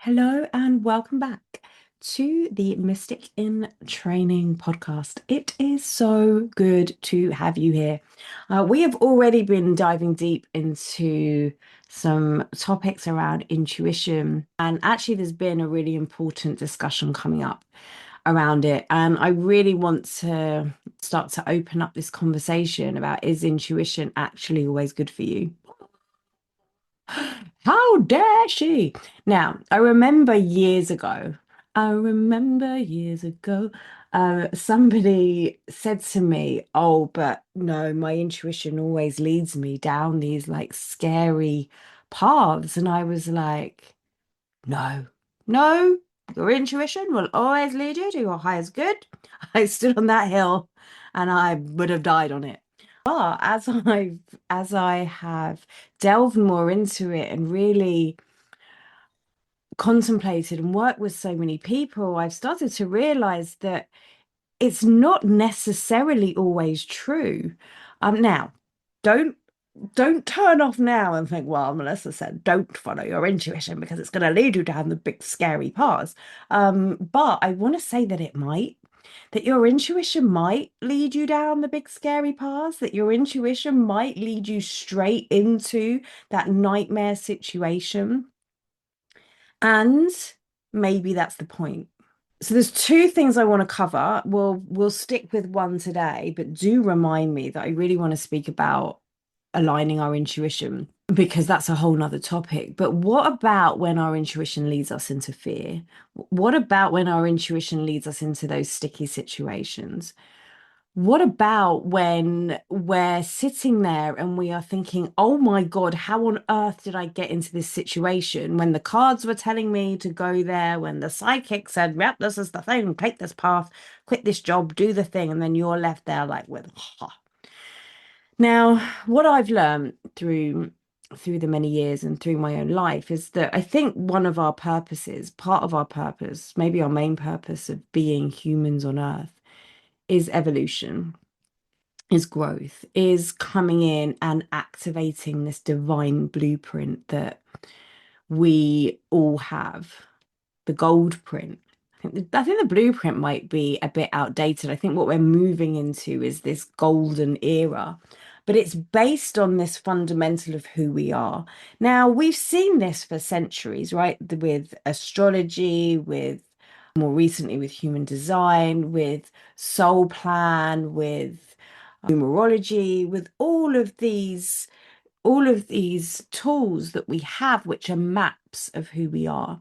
Hello and welcome back to the Mystic in Training podcast. It is so good to have you here. We have already been diving deep into some topics around intuition, and actually, there's been a really important discussion coming up around it. And I really want to start to open up this conversation about, is intuition actually always good for you? How dare she? Now, I remember years ago, somebody said to me, oh, but no, my intuition always leads me down these like scary paths. And I was like, no, no, your intuition will always lead you to your highest good. I stood on that hill and I would have died on it. But as I have delved more into it and really contemplated and worked with so many people, I've started to realize that it's not necessarily always true. Now, don't don't turn off now and think, well, Melissa said, don't follow your intuition because it's going to lead you down the big scary paths. But I want to say that that your intuition might lead you down the big scary paths, that your intuition might lead you straight into that nightmare situation. And maybe that's the point. So there's two things I want to cover. We'll stick with one today, but do remind me that I really want to speak about aligning our intuition because that's a whole nother topic. But what about when our intuition leads us into fear? What about when our intuition leads us into those sticky situations? What about when we're sitting there and we are thinking, oh my God, how on earth did I get into this situation? When the cards were telling me to go there, when the psychic said, yep, this is the thing, take this path, quit this job, do the thing, and then you're left there like with, ha. Now, what I've learned through the many years and through my own life is that I think one of our purposes, part of our purpose, maybe our main purpose of being humans on earth is evolution, is growth, is coming in and activating this divine blueprint that we all have, the gold print. I think the blueprint might be a bit outdated. I think what we're moving into is this golden era, but it's based on this fundamental of who we are. Now, we've seen this for centuries, right? With astrology, with more recently with human design, with soul plan, with numerology, with all of these tools that we have, which are maps of who we are.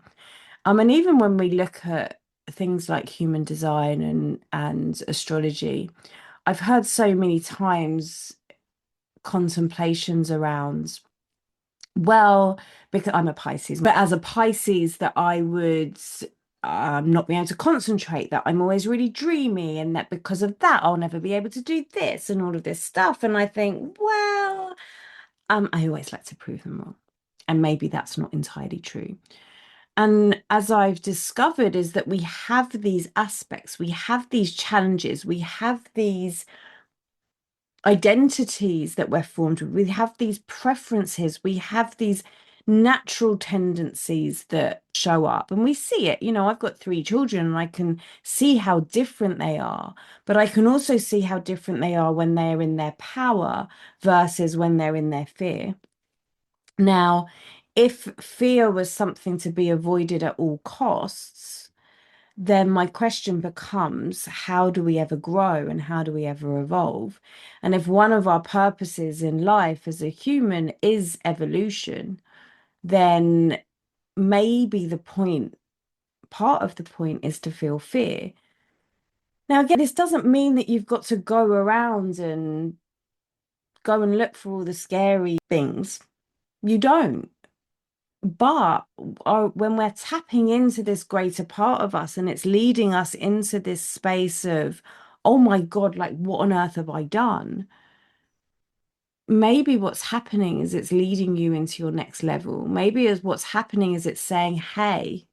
And even when we look at things like human design and astrology, I've heard so many times contemplations around, well, because I'm a Pisces, but as a Pisces, that I would not be able to concentrate, that I'm always really dreamy, and that because of that, I'll never be able to do this and all of this stuff. And I think, well, I always like to prove them wrong. And maybe that's not entirely true. And as I've discovered, is that we have these aspects, we have these challenges, we have these identities that we're formed with, we have these preferences, we have these natural tendencies that show up, and we see it. I've got three children and I can see how different they are, but I can also see how different they are when they're in their power versus when they're in their fear. Now, if fear was something to be avoided at all costs, then my question becomes, how do we ever grow and how do we ever evolve? And if one of our purposes in life as a human is evolution, then maybe part of the point is to feel fear. Now, again, this doesn't mean that you've got to go around and go and look for all the scary things. You don't. But when we're tapping into this greater part of us and it's leading us into this space of, oh my God, like what on earth have I done? Maybe what's happening is it's leading you into your next level. Maybe as what's happening is it's saying, hey,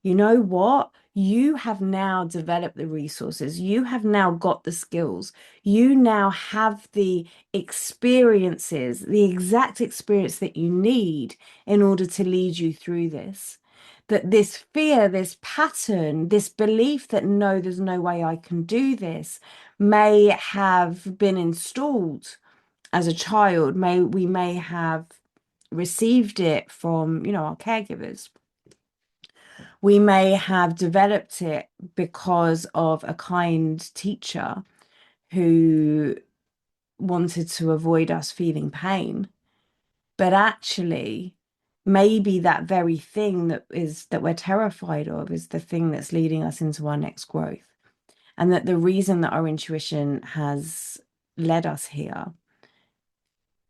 you know what? You have now developed the resources. You have now got the skills. You now have the experiences, the exact experience that you need in order to lead you through this. that this fear, this pattern, this belief that no, there's no way I can do this may have been installed as a child. We may have received it from, our caregivers. We may have developed it because of a kind teacher who wanted to avoid us feeling pain. But actually, maybe that very thing that we're terrified of is the thing that's leading us into our next growth. And that the reason that our intuition has led us here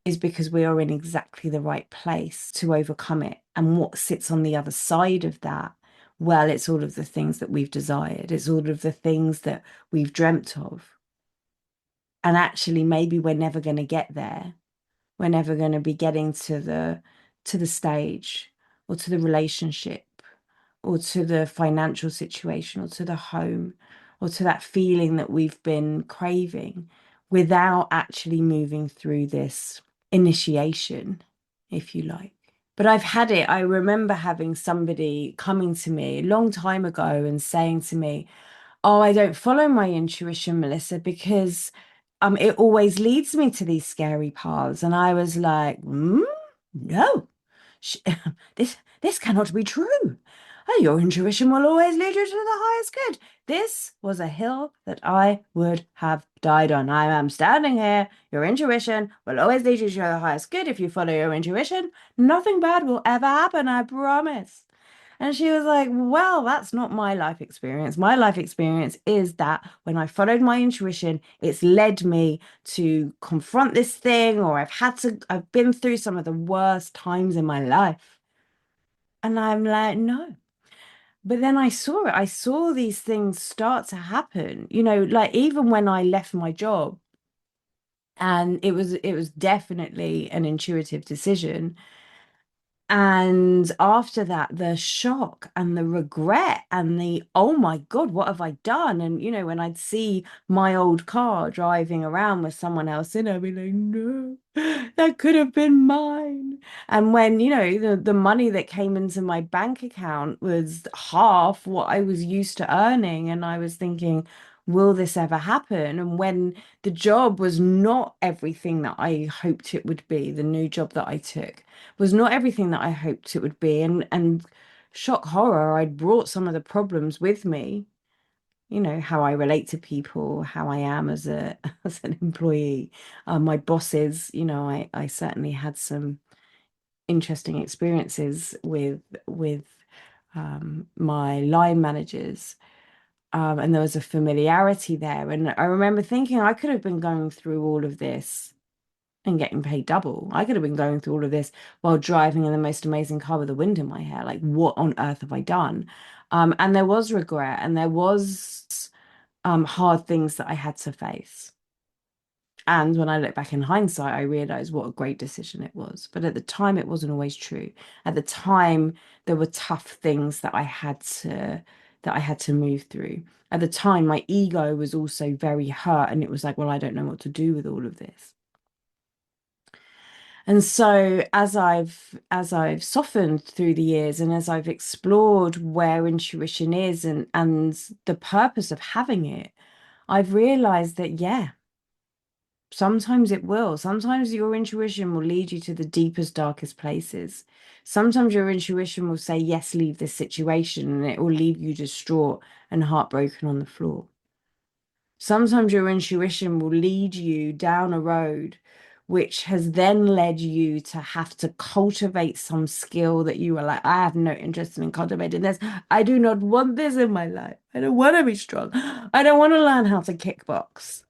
is because we are in exactly the right place to overcome it. And what sits on the other side of that, well, it's all of the things that we've desired. It's all of the things that we've dreamt of. And actually, maybe we're never going to get there. We're never going to be getting to the stage or to the relationship or to the financial situation or to the home or to that feeling that we've been craving without actually moving through this initiation, if you like. But I've had it. I remember having somebody coming to me a long time ago and saying to me, "Oh, I don't follow my intuition, Melissa, because it always leads me to these scary paths." And I was like, no, sh- this cannot be true. Your intuition will always lead you to the highest good. This was a hill that I would have died on. I am standing here. Your intuition will always lead you to the highest good. If you follow your intuition, nothing bad will ever happen, I promise. And she was like, "Well, that's not my life experience. My life experience is that when I followed my intuition, it's led me to confront this thing, or I've been through some of the worst times in my life." And I'm like, no. But then I saw it. I saw these things start to happen, like even when I left my job, and it was definitely an intuitive decision. And after that, the shock and the regret and oh my God, what have I done? And, when I'd see my old car driving around with someone else in it, I'd be like, no, that could have been mine. And when, the money that came into my bank account was half what I was used to earning. And I was thinking, will this ever happen? And when the job was not everything that I hoped it would be, the new job that I took was not everything that I hoped it would be. And shock horror, I'd brought some of the problems with me, how I relate to people, how I am as a as an employee. My bosses, I certainly had some interesting experiences with my line managers. And there was a familiarity there. And I remember thinking I could have been going through all of this and getting paid double. I could have been going through all of this while driving in the most amazing car with the wind in my hair. Like, what on earth have I done? And there was regret and there was hard things that I had to face. And when I look back in hindsight, I realized what a great decision it was. But at the time, it wasn't always true. At the time, there were tough things that I had to move through. At the time, my ego was also very hurt, and it was like, well, I don't know what to do with all of this. And so as I've softened through the years and as I've explored where intuition is and the purpose of having it, I've realized that yeah, sometimes it will. Sometimes your intuition will lead you to the deepest, darkest places. Sometimes your intuition will say, yes, leave this situation, and it will leave you distraught and heartbroken on the floor. Sometimes your intuition will lead you down a road which has then led you to have to cultivate some skill that you were like, I have no interest in cultivating this. I do not want this in my life. I don't want to be strong. I don't want to learn how to kickbox.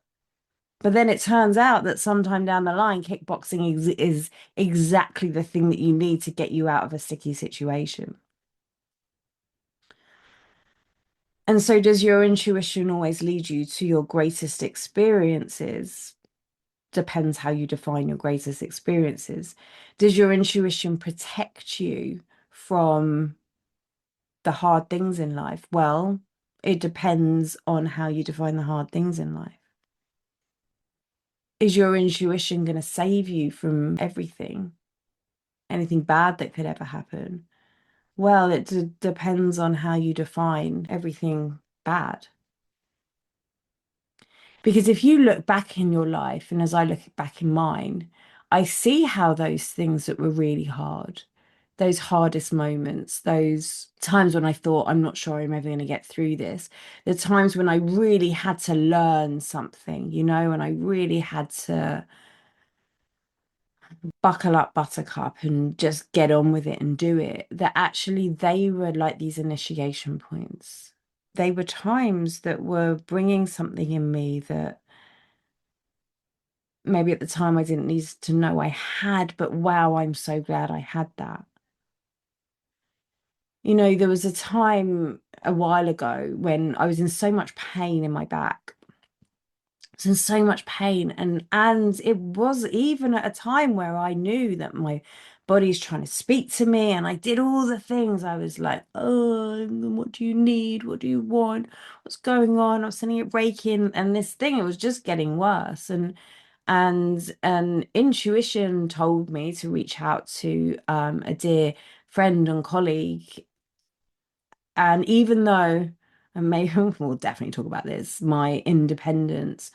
But then it turns out that sometime down the line, kickboxing is exactly the thing that you need to get you out of a sticky situation. And so, does your intuition always lead you to your greatest experiences? Depends how you define your greatest experiences. Does your intuition protect you from the hard things in life? Well, it depends on how you define the hard things in life. Is your intuition going to save you from everything, anything bad that could ever happen? Well, it depends on how you define everything bad. Because if you look back in your life, and as I look back in mine, I see how those things that were really hard, those hardest moments, those times when I thought, I'm not sure I'm ever going to get through this, the times when I really had to learn something, and I really had to buckle up, buttercup, and just get on with it and do it, that actually they were like these initiation points. They were times that were bringing something in me that maybe at the time I didn't need to know I had, but wow, I'm so glad I had that. There was a time a while ago when I was in so much pain in my back. I was in so much pain, and it was even at a time where I knew that my body's trying to speak to me, and I did all the things. I was like, oh, what do you need? What do you want? What's going on? I was sending it Reiki, and this thing, it was just getting worse. And an intuition told me to reach out to a dear friend and colleague. And even though, and maybe we'll definitely talk about this, my independence,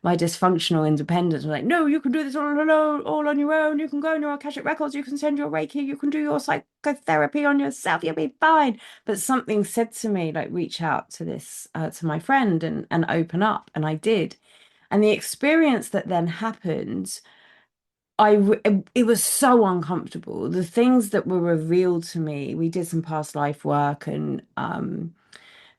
my dysfunctional independence was like, no, you can do this all alone, all on your own. You can go on your Akashic records, you can send your Reiki, you can do your psychotherapy on yourself, you'll be fine. But something said to me, like, reach out to this, to my friend and open up. And I did. And the experience that then happened, it was so uncomfortable. The things that were revealed to me, we did some past life work, and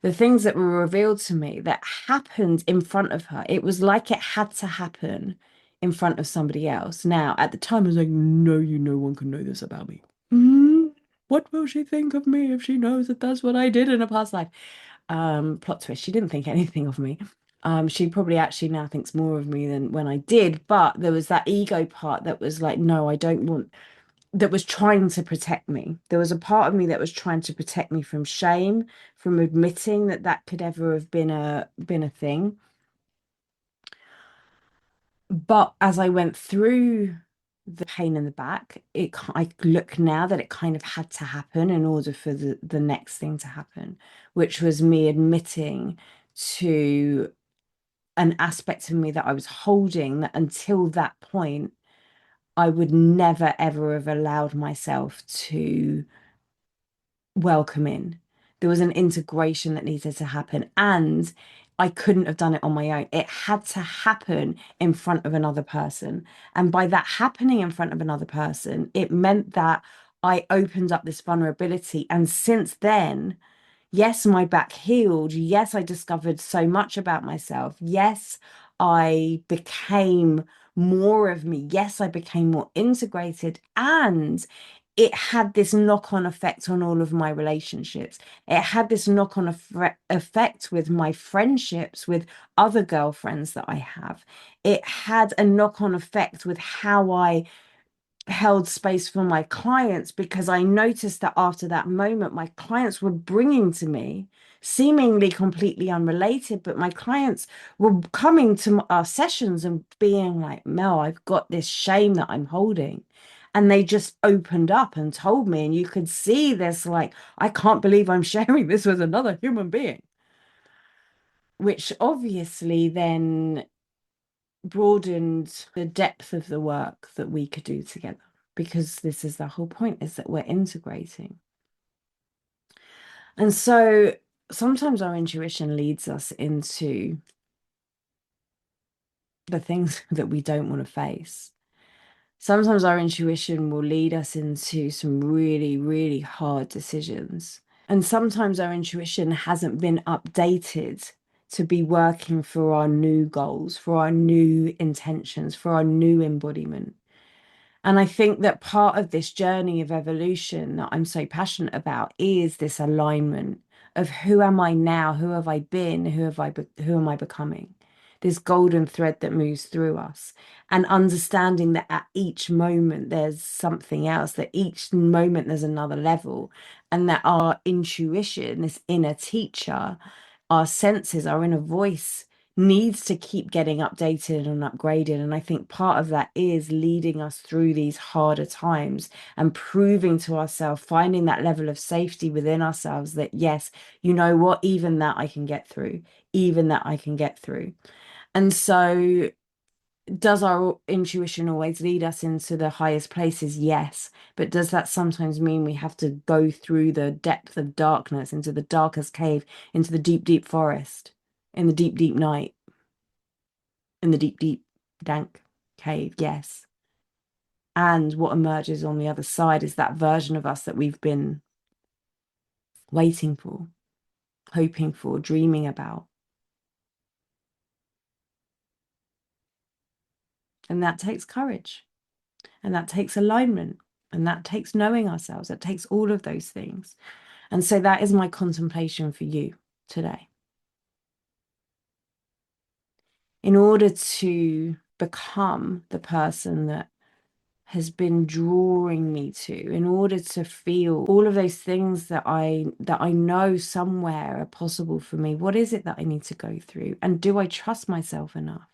the things that were revealed to me that happened in front of her, it was like it had to happen in front of somebody else. Now, at the time, I was like, no, no one can know this about me. What will she think of me if she knows that that's what I did in a past life? Plot twist, she didn't think anything of me. She probably actually now thinks more of me than when I did, but there was that ego part that was like, no, I don't want, that was trying to protect me. There was a part of me that was trying to protect me from shame, from admitting that that could ever have been a thing. But as I went through the pain in the back, I look now that it kind of had to happen in order for the next thing to happen, which was me admitting to an aspect of me that I was holding, that until that point, I would never ever have allowed myself to welcome in. There was an integration that needed to happen, and I couldn't have done it on my own. It had to happen in front of another person. And by that happening in front of another person, it meant that I opened up this vulnerability. And since then, yes, my back healed. Yes, I discovered so much about myself. Yes, I became more of me. Yes, I became more integrated. And it had this knock-on effect on all of my relationships. It had this knock-on effect with my friendships with other girlfriends that I have. It had a knock-on effect with how I held space for my clients, because I noticed that after that moment, my clients were bringing to me, seemingly completely unrelated, but my clients were coming to our sessions and being like, Mel, I've got this shame that I'm holding. And they just opened up and told me, and you could see this, like, I can't believe I'm sharing this with another human being, which obviously then broadened the depth of the work that we could do together, because this is the whole point, is that we're integrating. And so sometimes our intuition leads us into the things that we don't want to face. Sometimes our intuition will lead us into some really, really hard decisions. And sometimes our intuition hasn't been updated to be working for our new goals, for our new intentions, for our new embodiment. And I think that part of this journey of evolution that I'm so passionate about is this alignment of who am I now? Who have I been? Who am I becoming? This golden thread that moves through us, and understanding that at each moment there's something else, that each moment there's another level, and that our intuition, this inner teacher, our senses, our inner voice needs to keep getting updated and upgraded. And I think part of that is leading us through these harder times and proving to ourselves, finding that level of safety within ourselves that, yes, you know what, even that I can get through, even that I can get through. And so, does our intuition always lead us into the highest places? Yes. But does that sometimes mean we have to go through the depth of darkness, into the darkest cave, into the deep, deep forest, in the deep, deep night, in the deep, deep, dank cave? Yes. And what emerges on the other side is that version of us that we've been waiting for, hoping for, dreaming about. And that takes courage, and that takes alignment, and that takes knowing ourselves. That takes all of those things. And so that is my contemplation for you today. In order to become the person that has been drawing me to, in order to feel all of those things that I know somewhere are possible for me, what is it that I need to go through? And do I trust myself enough?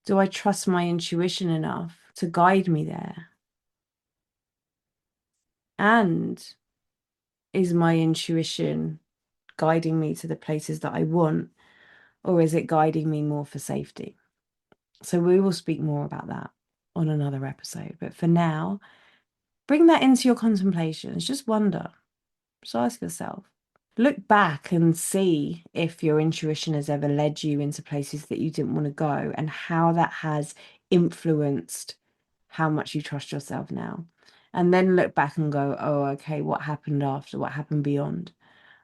Do I trust my intuition enough to guide me there? And is my intuition guiding me to the places that I want, or is it guiding me more for safety? So we will speak more about that on another episode. But for now, bring that into your contemplations. Just wonder, just ask yourself. Look back and see if your intuition has ever led you into places that you didn't want to go, and how that has influenced how much you trust yourself now. And then look back and go, oh, okay, what happened after? What happened beyond?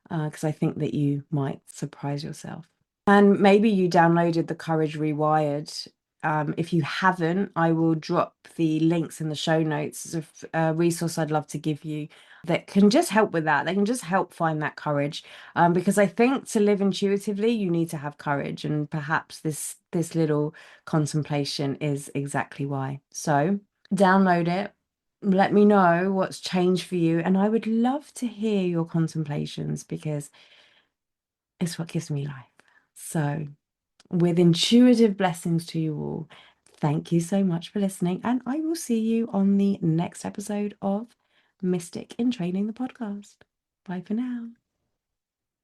Because I think that you might surprise yourself. And maybe you downloaded the Courage Rewired. If you haven't, I will drop the links in the show notes. It's a resource I'd love to give you that can just help with that. They can just help find that courage. Because I think to live intuitively, you need to have courage. And perhaps this little contemplation is exactly why. So download it. Let me know what's changed for you. And I would love to hear your contemplations, because it's what gives me life. So, with intuitive blessings to you all, thank you so much for listening. And I will see you on the next episode of Mystic in Training, the podcast. Bye for now.